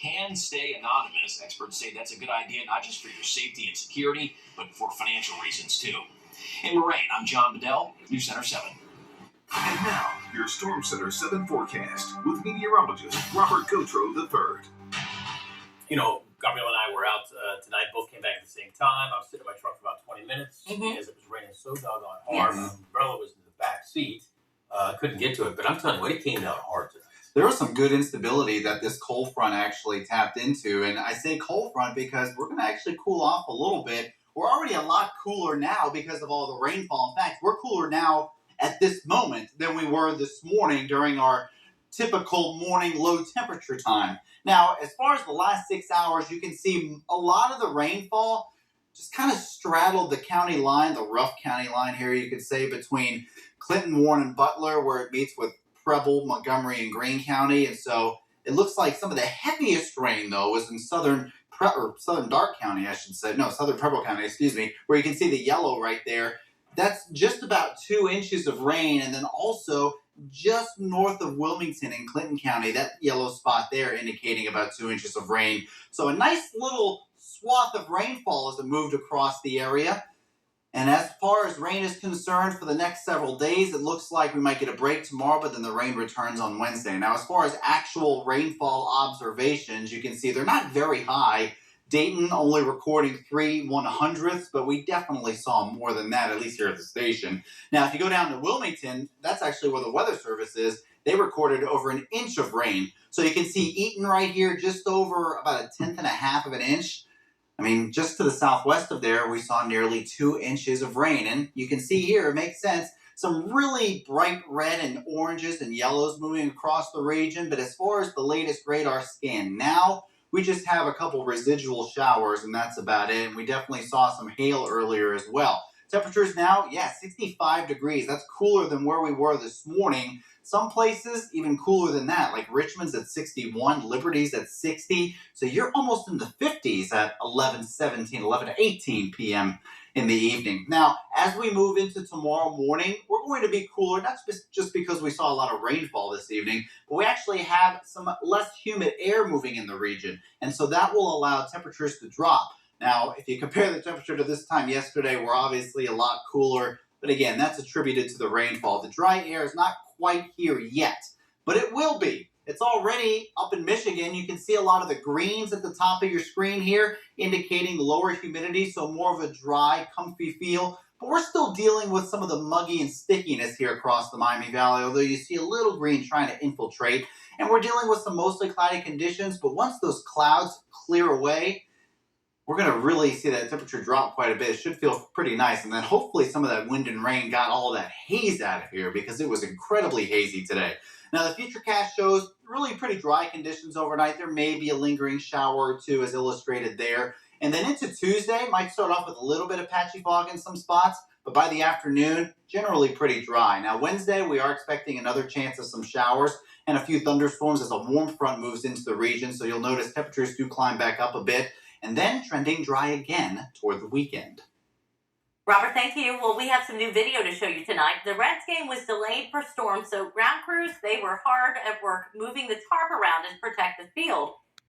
can stay anonymous. Experts say that's a good idea, not just for your safety and security, but for financial reasons too. In Moraine, I'm John Bedell, News Center 7. And now, your Storm Center 7 forecast with meteorologist Robert Gauthreaux III. You know, Gabrielle and I were out tonight, both came back at the same time. I was sitting in my truck for about 20 minutes because it was raining so doggone hard. My umbrella was in the back seat. Couldn't get to it, but I'm telling you what, it came down hard tonight. There was some good instability that this cold front actually tapped into. And I say cold front because we're going to actually cool off a little bit. We're already a lot cooler now because of all the rainfall. In fact, we're cooler now at this moment than we were this morning during our typical morning low temperature time. Now, as far as the last 6 hours, you can see a lot of the rainfall just kind of straddled the county line, the rough county line here, you could say, between Clinton, Warren, and Butler, where it meets with Preble, Montgomery, and Greene County. And so it looks like some of the heaviest rain, though, was in southern Dark County, I should say. No, southern Preble County, excuse me, where you can see the yellow right there. That's just about 2 inches of rain. And then also just north of Wilmington in Clinton County, that yellow spot there indicating about 2 inches of rain. So a nice little swath of rainfall as it moved across the area. And as far as rain is concerned for the next several days, it looks like we might get a break tomorrow, but then the rain returns on Wednesday. Now, as far as actual rainfall observations, you can see they're not very high. Dayton only recording 3/100ths, but we definitely saw more than that, at least here at the station. Now, if you go down to Wilmington, that's actually where the Weather Service is. They recorded over 1 inch of rain. So you can see Eaton right here, just over about 1/10.5 of an inch. I mean, just to the southwest of there, we saw nearly 2 inches of rain. And you can see here, it makes sense, some really bright red and oranges and yellows moving across the region. But as far as the latest radar scan now, we just have a couple residual showers, and that's about it. And we definitely saw some hail earlier as well. Temperatures now, 65 degrees. That's cooler than where we were this morning. Some places even cooler than that, like Richmond's at 61, Liberty's at 60. So you're almost in the 50s at 11 to 18 p.m. in the evening. Now, as we move into tomorrow morning, we're going to be cooler, not just because we saw a lot of rainfall this evening, but we actually have some less humid air moving in the region. And so that will allow temperatures to drop. Now, if you compare the temperature to this time yesterday, we're obviously a lot cooler. But again, that's attributed to the rainfall. The dry air is not quite here yet, but it will be. It's already up in Michigan. You can see a lot of the greens at the top of your screen here, indicating lower humidity, so more of a dry, comfy feel. But we're still dealing with some of the muggy and stickiness here across the Miami Valley, although you see a little green trying to infiltrate. And we're dealing with some mostly cloudy conditions, but once those clouds clear away, we're going to really see that temperature drop quite a bit. It should feel pretty nice. And then hopefully some of that wind and rain got all that haze out of here because it was incredibly hazy today. Now, the Futurecast shows really pretty dry conditions overnight. There may be a lingering shower or two as illustrated there. And then into Tuesday, might start off with a little bit of patchy fog in some spots, but by the afternoon, generally pretty dry. Now, Wednesday, we are expecting another chance of some showers and a few thunderstorms as a warm front moves into the region. So you'll notice temperatures do climb back up a bit, and then trending dry again toward the weekend. Robert, thank you. Well, we have some new video to show you tonight. The Reds game was delayed for storm, so ground crews, they were hard at work moving the tarp around and protect the field.